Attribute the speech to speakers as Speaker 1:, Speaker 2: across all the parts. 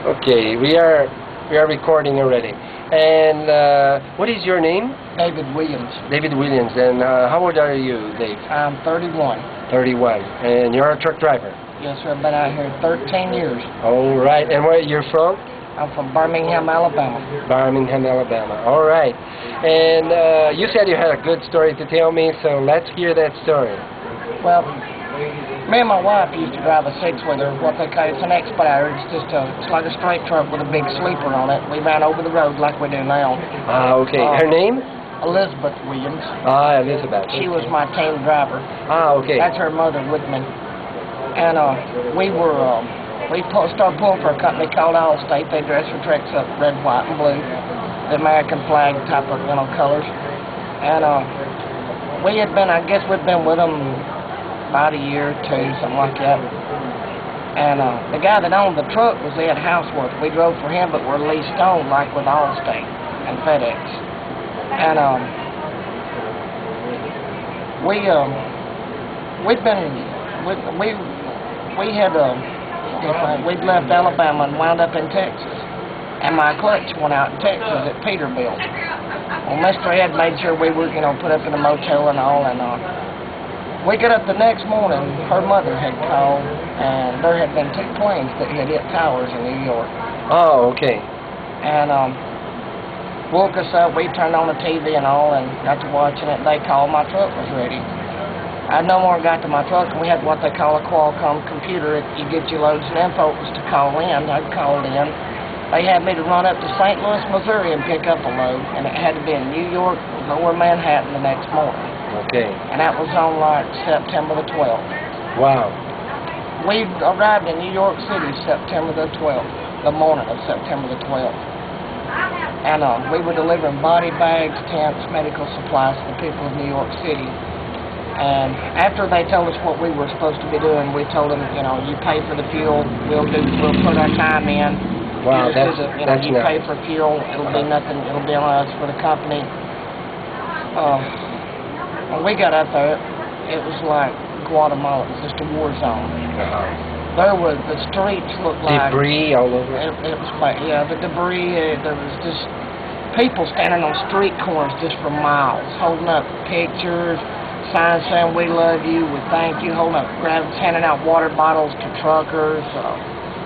Speaker 1: Okay, we are recording already. And what is your name?
Speaker 2: David Williams.
Speaker 1: David Williams. And how old are you, Dave?
Speaker 2: I'm 31.
Speaker 1: 31. And you're a truck driver?
Speaker 2: Yes, sir. I've been out here 13 years.
Speaker 1: All right. And where you're from?
Speaker 2: I'm from Birmingham, Alabama.
Speaker 1: Birmingham, Alabama. All right. And you said you had a good story to tell me, so let's hear that story.
Speaker 2: Well, me and my wife used to drive a six-wheeler, what they call it's an expediter. It's like a straight truck with a big sleeper on it. We ran over the road like we do now.
Speaker 1: Okay. Her name?
Speaker 2: Elizabeth Williams.
Speaker 1: Elizabeth.
Speaker 2: She was my team driver.
Speaker 1: Okay.
Speaker 2: That's her mother with me. And we started pulling for a company called Allstate. They dress for trucks up red, white, and blue, the American flag type of colors. And we had been, I guess we'd been with them about a year or two, something like that. And the guy that owned the truck was Ed Houseworth. We drove for him, but we're leased on, like with Allstate and FedEx. And we'd left Alabama and wound up in Texas. And my clutch went out in Texas at Peterbilt. Well, Mr. Ed made sure we were, put up in a motel and all, and we got up the next morning. Her mother had called, and there had been two planes that had hit towers in New York.
Speaker 1: Oh, okay.
Speaker 2: And woke us up. We turned on the TV and all, and got to watching it. They called my truck was ready. I no more got to my truck, and we had what they call a Qualcomm computer. You get your loads and info was to call in. I'd called in. They had me to run up to St. Louis, Missouri, and pick up a load, and it had to be in New York, Lower Manhattan the next morning.
Speaker 1: Okay.
Speaker 2: And that was on like September the 12th.
Speaker 1: Wow.
Speaker 2: We arrived in New York City September the 12th, the morning of September the 12th. And we were delivering body bags, tents, medical supplies to the people of New York City. And after they told us what we were supposed to be doing, we told them, you pay for the fuel, we'll put our time in.
Speaker 1: Wow, that's
Speaker 2: you pay for fuel, it'll be nothing, it'll be on us for the company. When we got up there, it was like Guatemala. It was just a war zone. There was, the streets looked like
Speaker 1: debris all over.
Speaker 2: It was like, the debris. There was just people standing on street corners just for miles, holding up pictures, signs saying we love you, we thank you, handing out water bottles to truckers.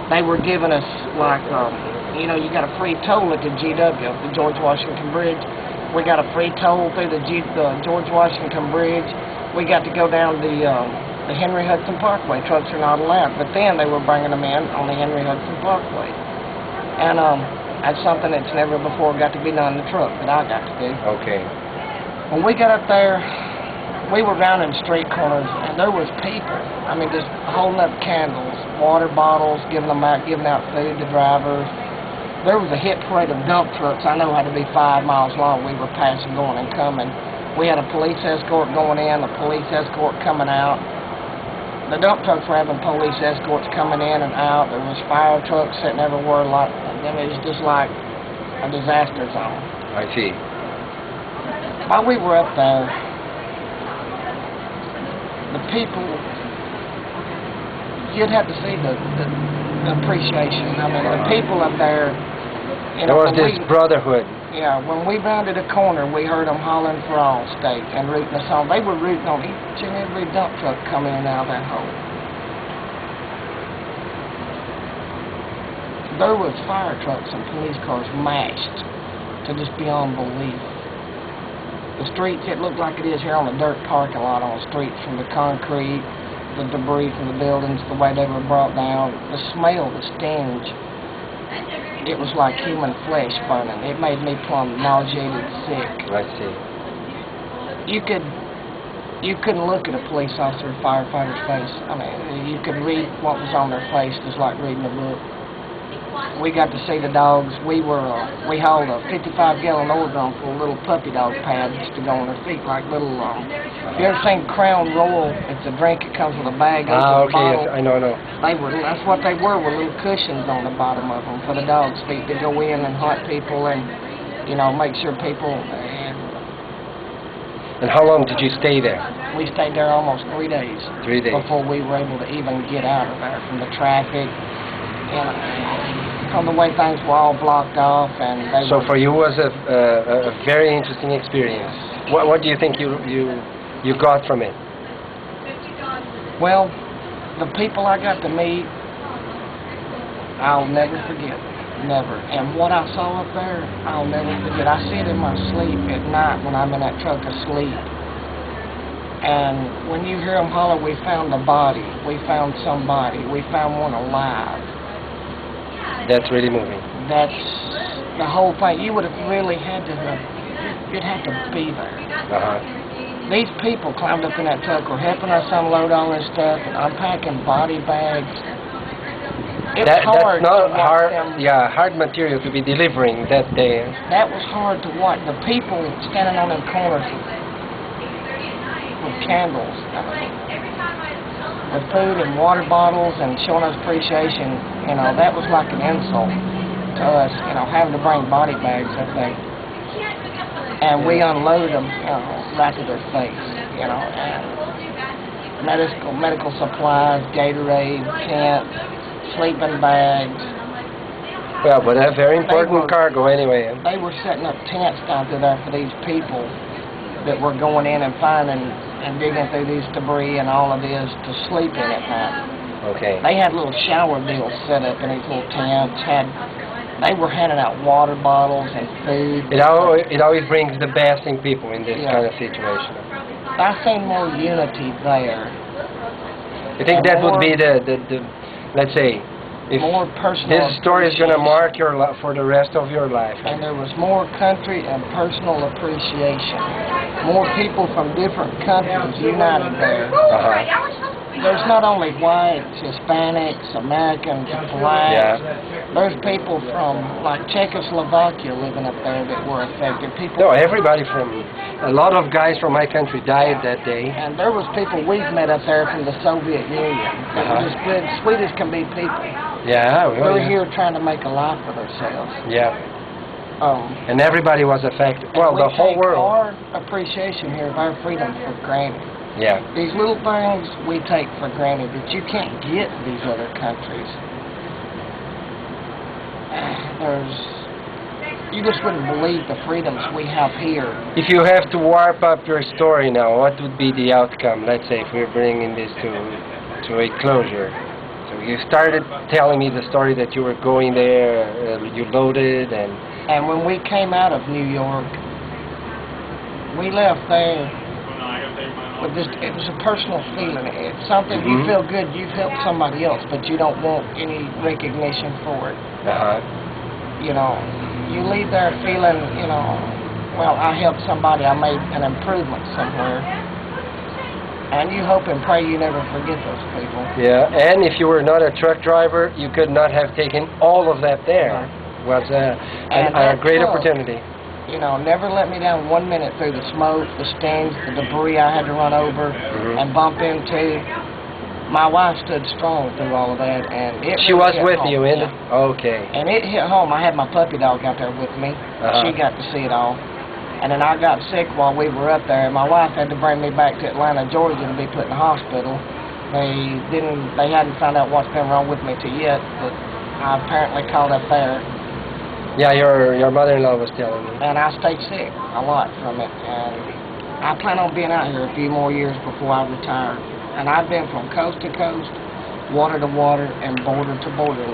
Speaker 2: They were giving us like, you got a free toll at the GW, the George Washington Bridge. We got a free toll through the George Washington Bridge. We got to go down the Henry Hudson Parkway. Trucks are not allowed, but then they were bringing them in on the Henry Hudson Parkway. And that's something that's never before got to be done in the truck that I got to do.
Speaker 1: Okay.
Speaker 2: When we got up there, we were rounding street corners, and there was people. I mean, just holding up candles, water bottles, giving out food to drivers. There was a hit parade of dump trucks. I know had to be 5 miles long. We were passing, going, and coming. We had a police escort going in, a police escort coming out. The dump trucks were having police escorts coming in and out. There was fire trucks sitting everywhere. It was just like a disaster zone.
Speaker 1: I see.
Speaker 2: While we were up there, the people, you'd have to see the appreciation. I mean, the people up there,
Speaker 1: there was this brotherhood.
Speaker 2: Yeah, when we rounded a corner, we heard them hollering for Allstate and rooting us on. They were rooting on each and every dump truck coming in and out of that hole. There was fire trucks and police cars mashed to just beyond belief. The streets, it looked like it is here on the dirt parking lot on the streets, from the concrete, the debris from the buildings, the way they were brought down, the smell, the stench. It was like human flesh burning. It made me plumb nauseated, sick.
Speaker 1: I see.
Speaker 2: You couldn't look at a police officer or firefighter's face. I mean, you could read what was on their face, just like reading a book. We got to see the dogs. We hauled a 55-gallon oil drum full of little puppy dog pads to go on their feet, like little. You ever seen Crown Royal? It's a drink. It comes with a bag.
Speaker 1: Okay.
Speaker 2: Bottle.
Speaker 1: Yes, I know.
Speaker 2: That's what they were little cushions on the bottom of them for the dogs' feet to go in and hunt people and, make sure people.
Speaker 1: And how long did you stay there?
Speaker 2: We stayed there almost 3 days.
Speaker 1: 3 days.
Speaker 2: Before we were able to even get out of there from the traffic. from the way things were all blocked off, and they
Speaker 1: So
Speaker 2: were,
Speaker 1: for you was a very interesting experience. What do you think you got from it?
Speaker 2: well, the people I got to meet, I'll never forget. Never. And what I saw up there, I'll never forget. I see it in my sleep at night when I'm in that truck asleep. And when you hear them holler, we found a body, we found somebody, we found one alive.
Speaker 1: That's really moving.
Speaker 2: That's the whole thing. You would have really had to you'd have to be there.
Speaker 1: Uh-huh.
Speaker 2: These people climbed up in that truck, were helping us unload all this stuff and unpacking body bags. It was hard
Speaker 1: That's not
Speaker 2: to watch
Speaker 1: hard.
Speaker 2: them.
Speaker 1: Yeah, hard material to be delivering that day.
Speaker 2: That was hard to watch. The people standing on them corners with candles, with food and water bottles and showing us appreciation, you know, that was like an insult to us, you know, having to bring body bags up there. And we unloaded them, you know, right to their face, you know, and medical supplies, Gatorade, tent, sleeping bags.
Speaker 1: Well, but a very important cargo anyway.
Speaker 2: They were setting up tents down through there for these people that were going in and finding and digging through these debris and all of this to sleep in at night.
Speaker 1: Okay.
Speaker 2: They had little shower deals set up in these little tents. They were handing out water bottles and food.
Speaker 1: It always brings the best in people in this kind of situation.
Speaker 2: I seen more unity there.
Speaker 1: I think that would be the let's say, if
Speaker 2: more personal
Speaker 1: this story is going to mark your life for the rest of your life.
Speaker 2: And there was more country and personal appreciation. More people from different countries united there.
Speaker 1: Uh-huh.
Speaker 2: There's not only whites, Hispanics, Americans, blacks.
Speaker 1: Yeah.
Speaker 2: There's people from, like, Czechoslovakia living up there that were affected.
Speaker 1: No, everybody a lot of guys from my country died that day.
Speaker 2: And there was people we've met up there from the Soviet Union. That were just good, sweet as can be people.
Speaker 1: Yeah,
Speaker 2: They're here trying to make a life for themselves.
Speaker 1: Yeah. And everybody was affected. Well, the whole world.
Speaker 2: Our appreciation here of our freedom for granted.
Speaker 1: Yeah.
Speaker 2: These little things we take for granted that you can't get in these other countries. You just wouldn't believe the freedoms we have here.
Speaker 1: If you have to warp up your story now, what would be the outcome? Let's say if we're bringing this to a closure. So you started telling me the story that you were going there, you loaded,
Speaker 2: and when we came out of New York, we left there. It was a personal feeling. It's something you feel good. You've helped somebody else, but you don't want any recognition for it.
Speaker 1: Uh-huh.
Speaker 2: You know, you leave there feeling, you know, well, I helped somebody. I made an improvement somewhere. And you hope and pray you never forget those people.
Speaker 1: Yeah, and if you were not a truck driver, you could not have taken all of that there. It was a great opportunity.
Speaker 2: You know, never let me down 1 minute through the smoke, the stings, the debris I had to run over and bump into. My wife stood strong through all of that, and
Speaker 1: She was with you in it? Okay.
Speaker 2: And it hit home. I had my puppy dog out there with me. She got to see it all. And then I got sick while we were up there, and my wife had to bring me back to Atlanta, Georgia to be put in the hospital. They hadn't found out what's been wrong with me till yet, but I apparently caught up there.
Speaker 1: Yeah, your mother-in-law was telling me.
Speaker 2: And I stayed sick a lot from it. And I plan on being out here a few more years before I retire. And I've been from coast to coast, water to water, and border to border.